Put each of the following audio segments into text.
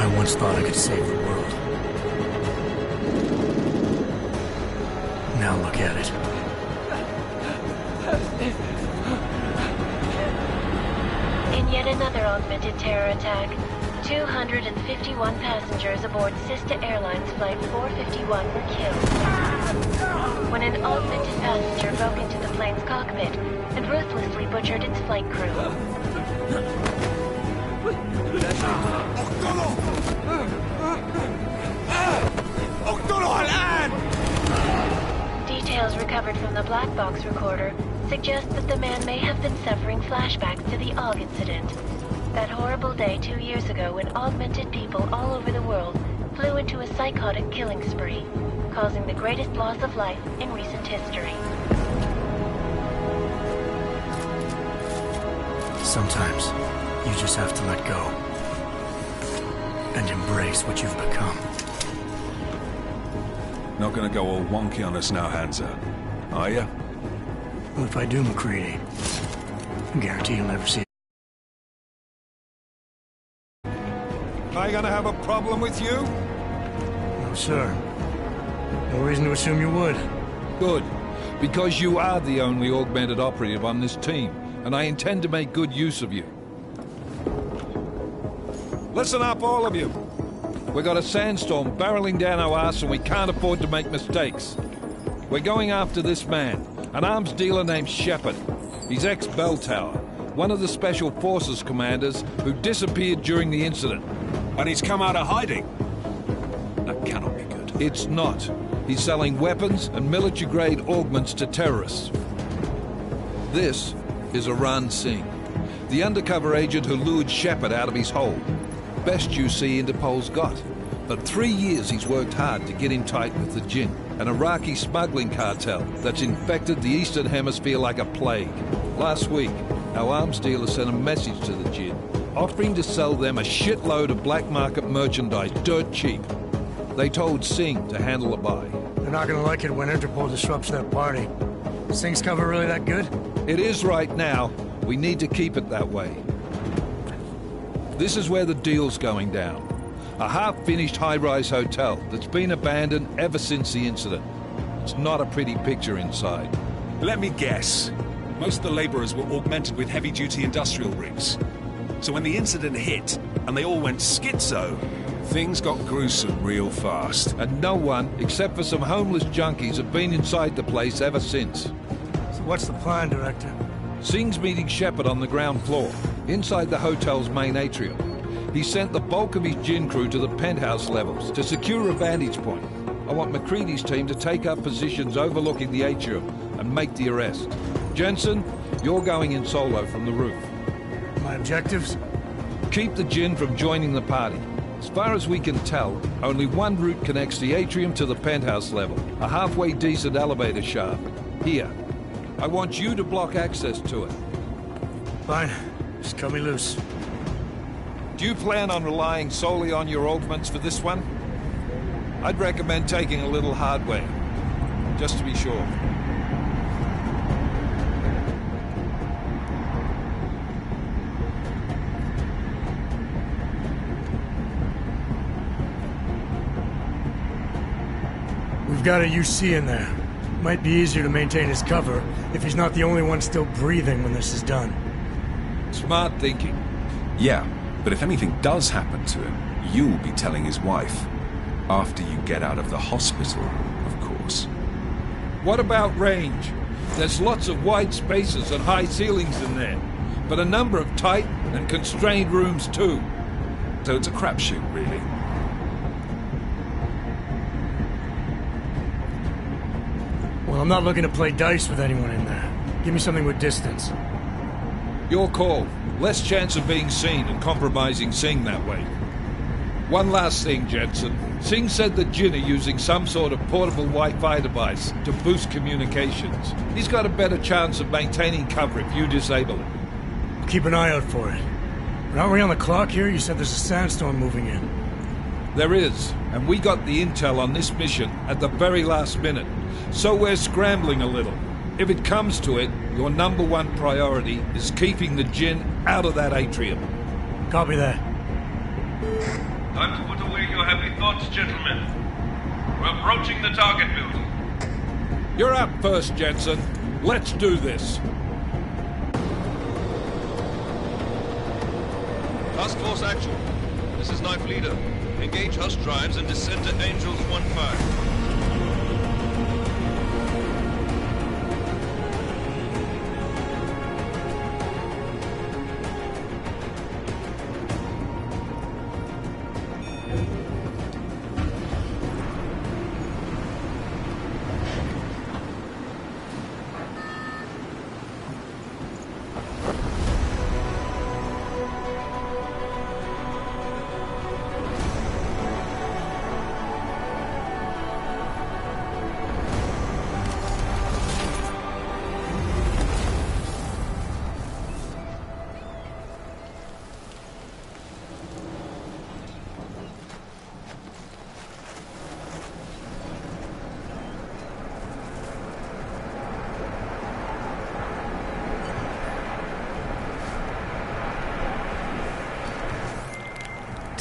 I once thought I could save the world. Now look at it. In yet another augmented terror attack, 251 passengers aboard Sister Airlines Flight 451 were killed when an augmented passenger broke into the plane's cockpit and ruthlessly butchered its flight crew. Details recovered from the black box recorder suggest that the man may have been suffering flashbacks to the AUG incident. That horrible day 2 years ago when augmented people all over the world flew into a psychotic killing spree, causing the greatest loss of life in recent history. Sometimes, you just have to let go. And embrace what you've become. Not gonna go all wonky on us now, Hansa, are ya? Well, if I do, McCready, I guarantee you'll never see it. I gonna have a problem with you? No, sir. No reason to assume you would. Good, because you are the only augmented operative on this team, and I intend to make good use of you. Listen up, all of you. We got a sandstorm barreling down our arse and we can't afford to make mistakes. We're going after this man, an arms dealer named Shepard. He's ex-Bell Tower, one of the Special Forces commanders who disappeared during the incident. And he's come out of hiding. That cannot be good. It's not. He's selling weapons and military-grade augments to terrorists. This is Iran Singh, the undercover agent who lured Shepard out of his hole. Best you see Interpol's got. For 3 years he's worked hard to get in tight with the Jinn, an Iraqi smuggling cartel that's infected the Eastern Hemisphere like a plague. Last week, our arms dealer sent a message to the Jinn, offering to sell them a shitload of black market merchandise dirt cheap. They told Singh to handle the buy. They're not gonna like it when Interpol disrupts their party. Is Singh's cover really that good? It is right now. We need to keep it that way. This is where the deal's going down. A half-finished high-rise hotel that's been abandoned ever since the incident. It's not a pretty picture inside. Let me guess. Most of the laborers were augmented with heavy-duty industrial rigs. So when the incident hit, and they all went schizo, things got gruesome real fast. And no one, except for some homeless junkies, have been inside the place ever since. So what's the plan, Director? Singh's meeting Shepard on the ground floor, inside the hotel's main atrium. He sent the bulk of his Jinn crew to the penthouse levels to secure a vantage point. I want McCready's team to take up positions overlooking the atrium and make the arrest. Jensen, you're going in solo from the roof. My objectives? Keep the Jinn from joining the party. As far as we can tell, only one route connects the atrium to the penthouse level, a halfway decent elevator shaft. Here. I want you to block access to it. Fine. Just cut me loose. Do you plan on relying solely on your augments for this one? I'd recommend taking a little hardware, just to be sure. We've got a UC in there. Might be easier to maintain his cover if he's not the only one still breathing when this is done. Smart thinking. Yeah, but if anything does happen to him, you'll be telling his wife. After you get out of the hospital, of course. What about range? There's lots of wide spaces and high ceilings in there, but a number of tight and constrained rooms too. So it's a crapshoot, really. Well, I'm not looking to play dice with anyone in there. Give me something with distance. Your call. Less chance of being seen and compromising Singh that way. One last thing, Jensen. Singh said the Jinn are using some sort of portable Wi-Fi device to boost communications. He's got a better chance of maintaining cover if you disable it. I'll keep an eye out for it. But aren't we on the clock here? You said there's a sandstorm moving in. There is, and we got the intel on this mission at the very last minute. So we're scrambling a little. If it comes to it, your #1 priority is keeping the Jinn out of that atrium. Copy that. Time to put away your heavy thoughts, gentlemen. We're approaching the target building. You're up first, Jensen. Let's do this. Task Force Action. This is Knife Leader. Engage Hush drives and descend to Angels 1-5.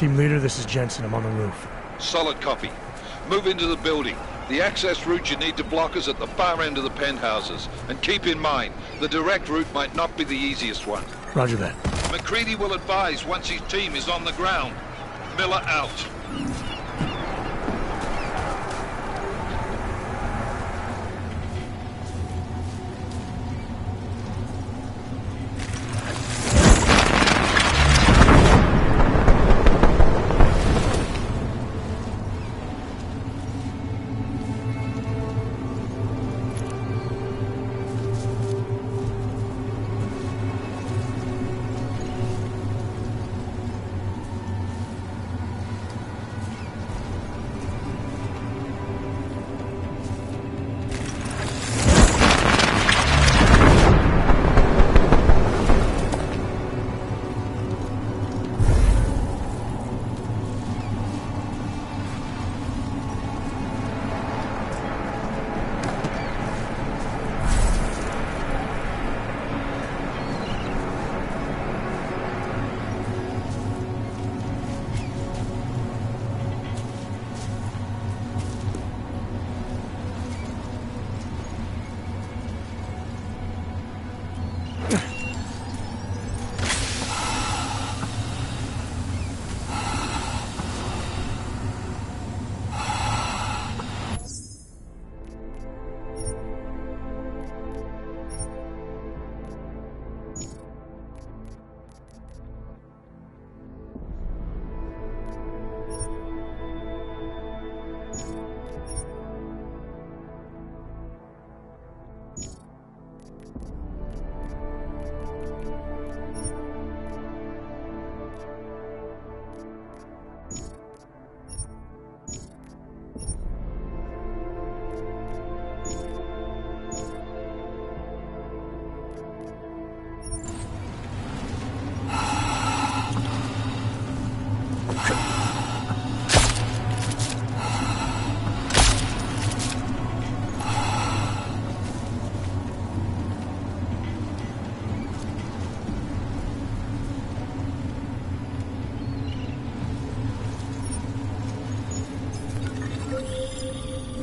Team leader, this is Jensen. I'm on the roof. Solid copy. Move into the building. The access route you need to block is at the far end of the penthouses. And keep in mind, the direct route might not be the easiest one. Roger that. McCready will advise once his team is on the ground. Miller out.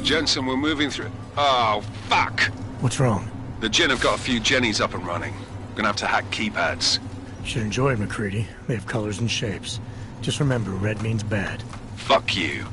Jensen, we're moving through... Oh, fuck! What's wrong? The Jinn have got a few Jennies up and running. Gonna have to hack keypads. Should enjoy it, McCready. They have colors and shapes. Just remember, red means bad. Fuck you.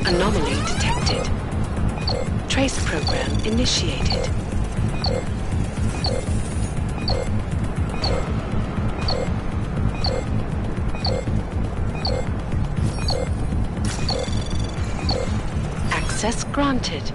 Anomaly detected. Trace program initiated. Access granted.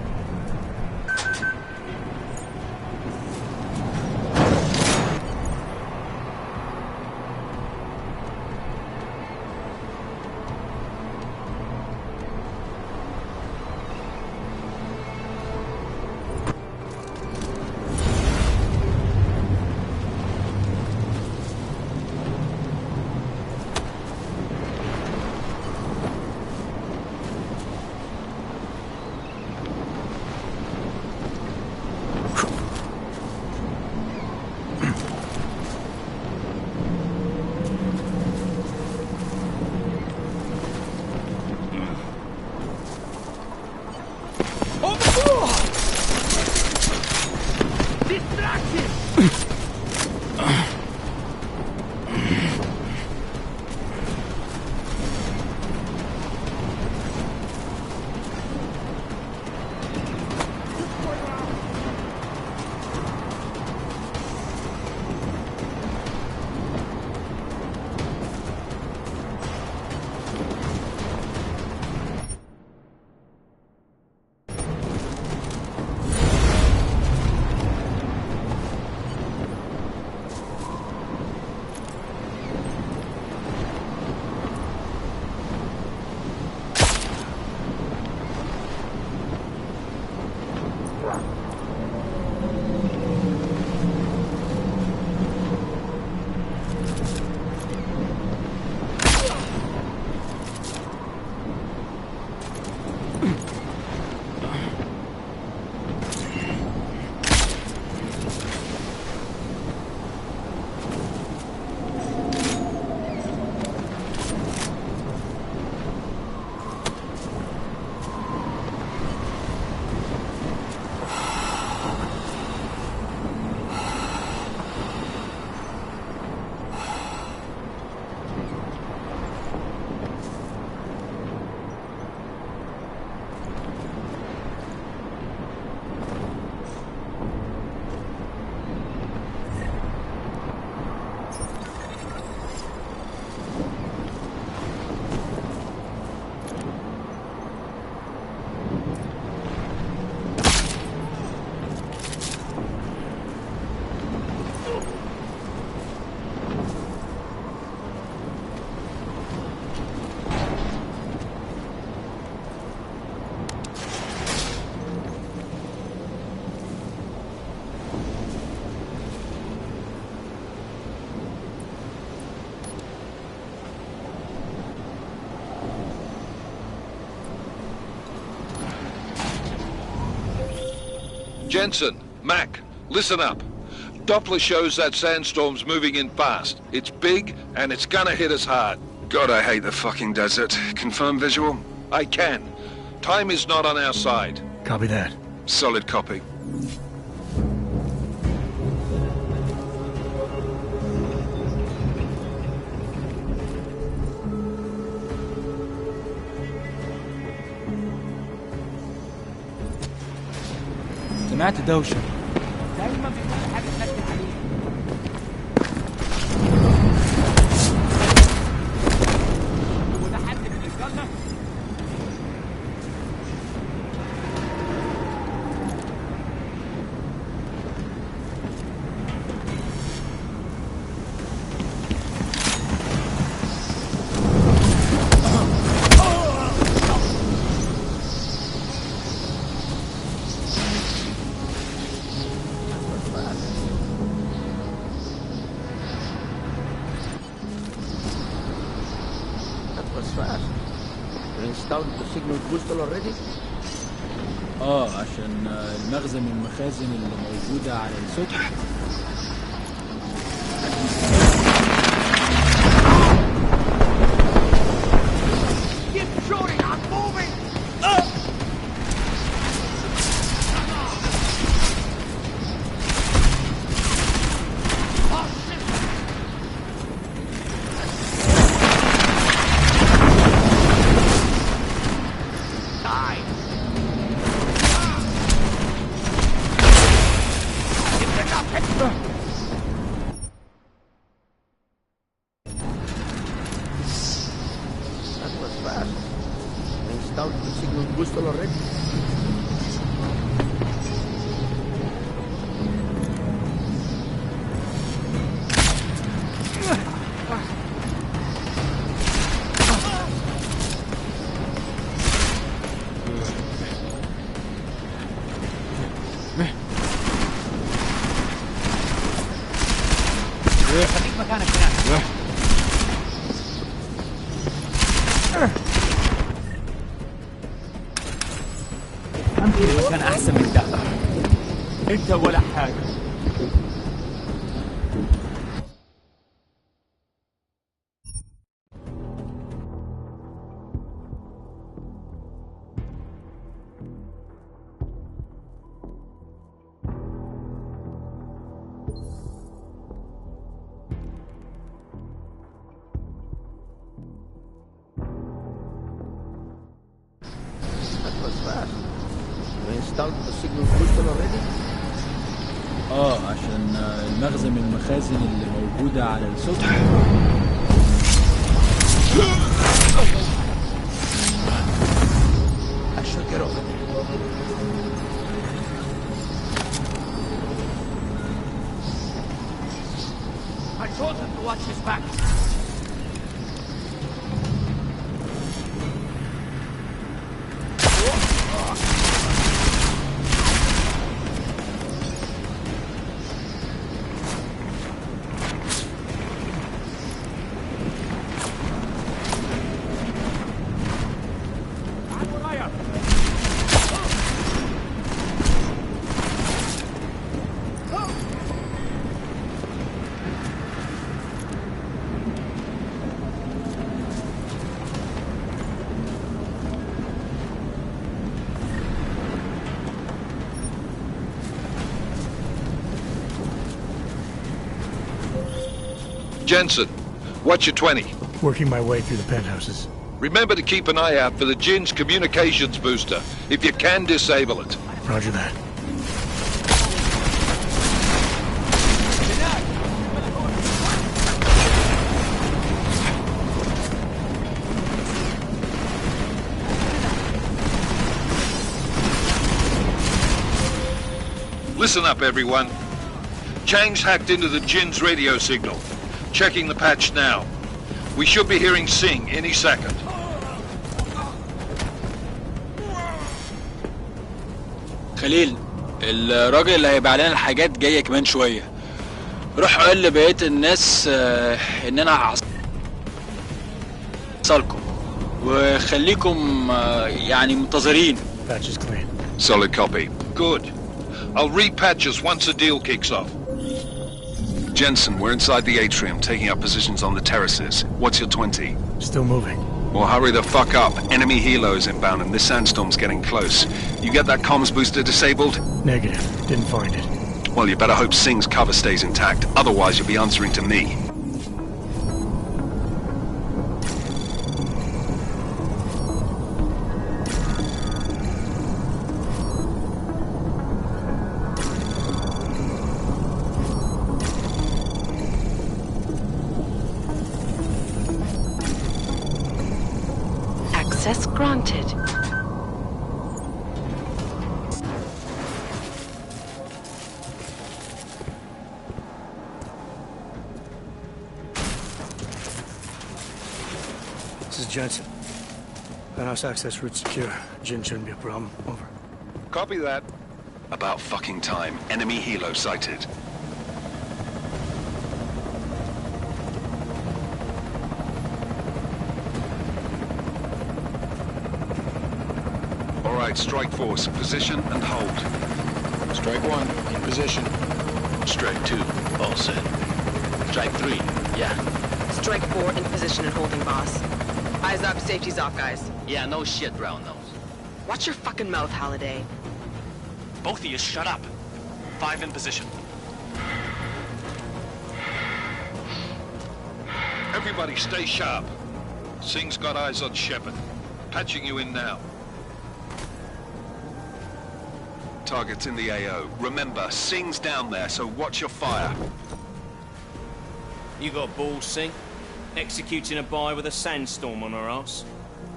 Jensen, Mac, listen up. Doppler shows that sandstorm's moving in fast. It's big, and it's gonna hit us hard. God, I hate the fucking desert. Confirm visual? I can. Time is not on our side. Copy that. Solid copy. سمعت دوشة دايما بيكون حاجة تنبه عليه وده حد من رجالنا fast. You installed the signal booster already? عشان المخزن من المخازن اللي موجودة على السطح. خليك مكانك هناك. امشي مكان احسن من ده. انت ولا حاجه. عشان المخزن من المخازن اللي موجودة على السطح. I should get over there. I told him to watch his back. Jensen, what's your 20? Working my way through the penthouses. Remember to keep an eye out for the Jinn's communications booster. If you can, disable it. Roger that. Listen up, everyone. Chang's hacked into the Jinn's radio signal. Checking the patch now. We should be hearing Sing any second. خليل، الراجل اللي هيبيع لنا الحاجات جايه كمان شويه. روح قول لبقيه الناس ان انا هحصلكم وخليكم يعني منتظرين. Patch is clean. Solid copy. Good. I'll repatch us once the deal kicks off. Jensen, we're inside the atrium, taking up positions on the terraces. What's your 20? Still moving. Well, hurry the fuck up. Enemy helos inbound and this sandstorm's getting close. You get that comms booster disabled? Negative. Didn't find it. Well, you better hope Singh's cover stays intact. Otherwise, you'll be answering to me. Access granted. This is Jensen. Penthouse access route secure. Jinn shouldn't be a problem. Over. Copy that. About fucking time. Enemy helo sighted. right, Strike Force. Position and hold. Strike 1, in position. Strike 2, all set. Strike 3, yeah. Strike 4 in position and holding, boss. Eyes up, safety's off, guys. Yeah, no shit, brown nose. Watch your fucking mouth, Halliday. Both of you shut up. 5 in position. Everybody stay sharp. Singh's got eyes on Shepard. Patching you in now. Target's in the AO. Remember, Singh's down there, so watch your fire. You got balls, Singh? Executing a buy with a sandstorm on our ass?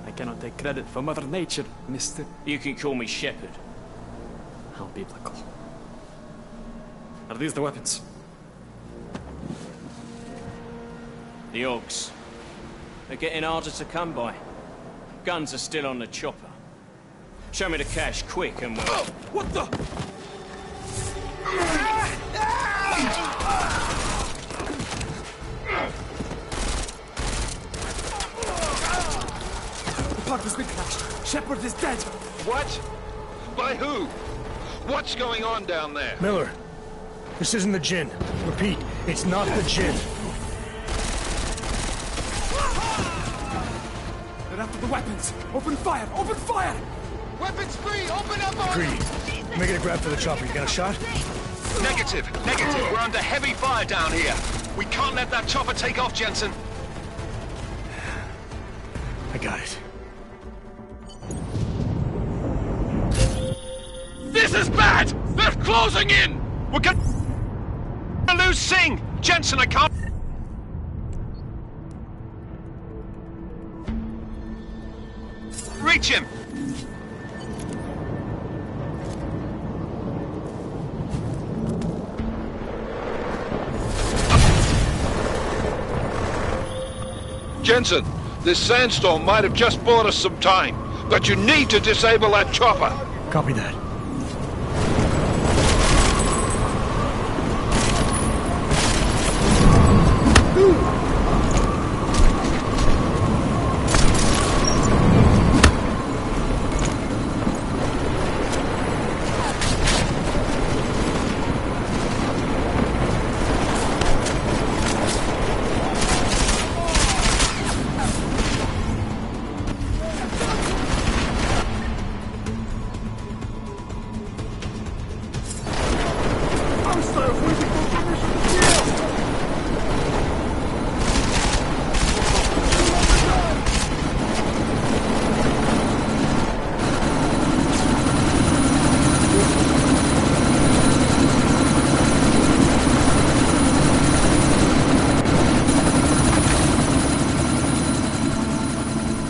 I cannot take credit for Mother Nature, mister. You can call me Shepard. How biblical. Are these the weapons? The Ogs. They're getting harder to come by. Guns are still on the chopper. Show me the cash, quick, and we'll... What the? The park has been crashed. Shepard is dead. What? By who? What's going on down there? Miller, this isn't the Jinn. Repeat, it's not the Jinn. They're after the weapons. Open fire! Open fire! Weapons free! Open up on Greedy. Making a grab for the chopper. You got a shot? Negative. We're under heavy fire down here. We can't let that chopper take off, Jensen. I got it. This is bad! They're closing in! We're gonna lose Singh! Jensen, I can't... reach him! Jensen, this sandstorm might have just bought us some time, but you need to disable that chopper. Copy that.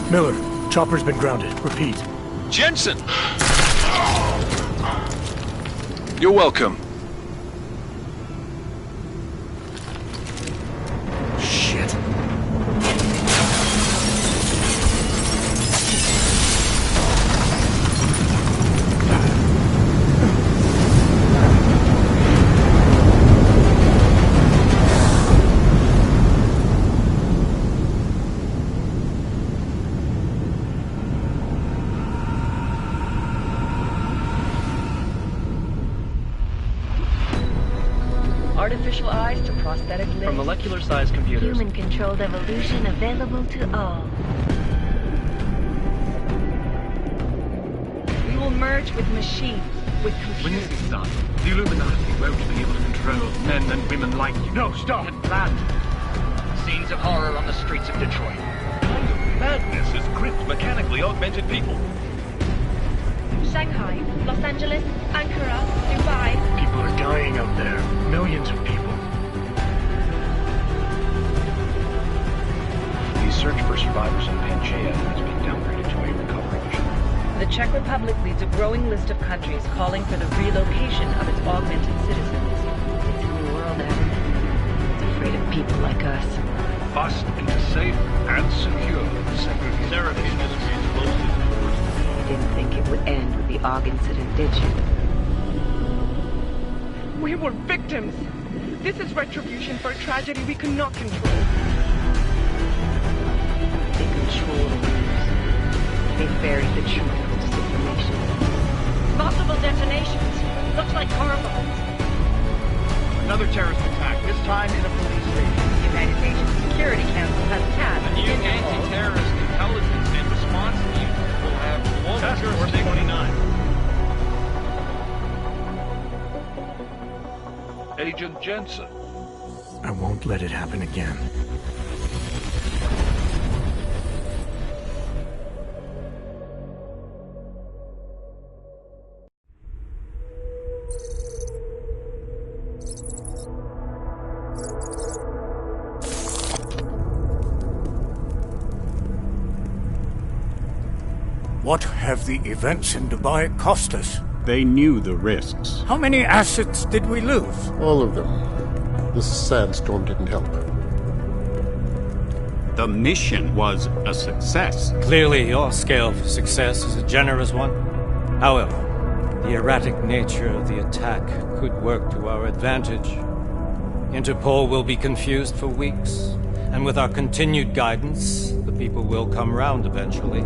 Miller, chopper's been grounded. Repeat. Jensen! You're welcome. Shit. Artificial eyes to prosthetic limbs. From molecular-sized computers. Human-controlled evolution available to all. We will merge with machines, with computers. When this is done, the Illuminati won't be able to control men and women like you. No, stop! And planned. Scenes of horror on the streets of Detroit. What kind of madness has gripped mechanically augmented people? Shanghai, Los Angeles, Ankara, Dubai. People are dying out there. Millions of people. The search for survivors in Pangaea has been downgraded to a recovery mission. The Czech Republic leads a growing list of countries calling for the relocation of its augmented citizens. It's a new world, Adam. It's afraid of people like us. Bust into safe and secure segregation. Therapy industry is mostly You didn't think it would end with the AUG incident, did you? We were victims. This is retribution for a tragedy we cannot control. They control the news. They buried the truth with disinformation. Multiple detonations. Looks like car bombs. Another terrorist attack, this time in a police station. The United Nations Security Council has tasked The new anti-terrorist intelligence and response team will have global Task Force 29. Agent Jensen. I won't let it happen again. What have the events in Dubai cost us? They knew the risks. How many assets did we lose? All of them. This sandstorm didn't help. The mission was a success. Clearly, your scale for success is a generous one. However, the erratic nature of the attack could work to our advantage. Interpol will be confused for weeks, and with our continued guidance, the people will come round eventually.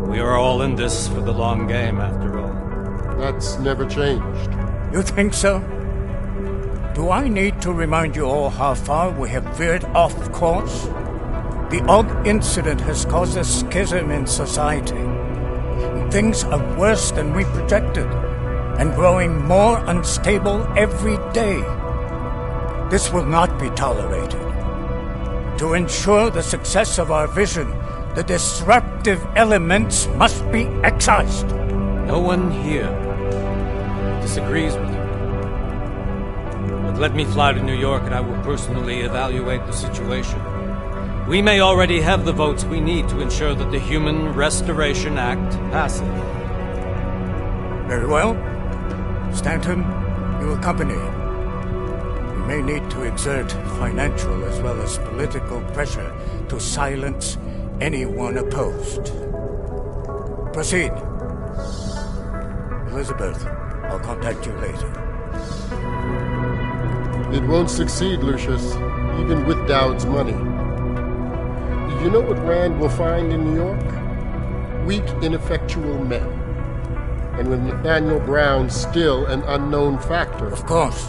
We are all in this for the long game, after all. That's never changed. You think so? Do I need to remind you all how far we have veered off course? The Og incident has caused a schism in society. Things are worse than we projected, and growing more unstable every day. This will not be tolerated. To ensure the success of our vision, the disruptive elements must be excised. No one here disagrees with you. But let me fly to New York and I will personally evaluate the situation. We may already have the votes we need to ensure that the Human Restoration Act passes. Very well. Stanton, you accompany. We may need to exert financial as well as political pressure to silence anyone opposed. Proceed. Elizabeth, I'll contact you later. It won't succeed, Lucius, even with Dowd's money. You know what Rand will find in New York? Weak, ineffectual men. And with Nathaniel Brown still an unknown factor. Of course.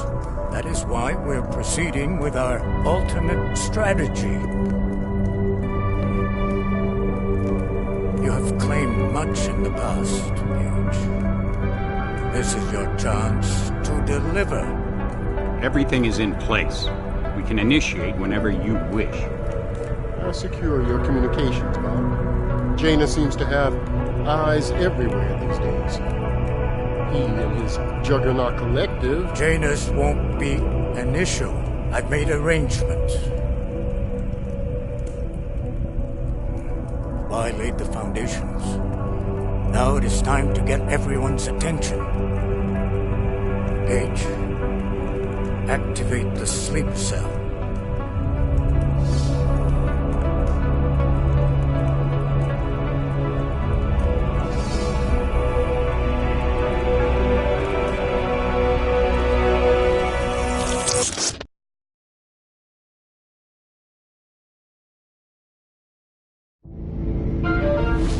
That is why we're proceeding with our alternate strategy. You have claimed much in the past, Paige. This is your chance to deliver. Everything is in place. We can initiate whenever you wish. I'll secure your communications, Bob. Jaina seems to have eyes everywhere these days. He and his Juggernaut Collective... Jaina's won't be an issue. I've made arrangements. I laid the foundations. Now it is time to get everyone's attention. Paige, activate the sleep cell.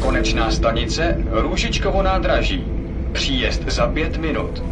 Konečná stanice Růžičkovo nádraží. Příjezd za 5 minut.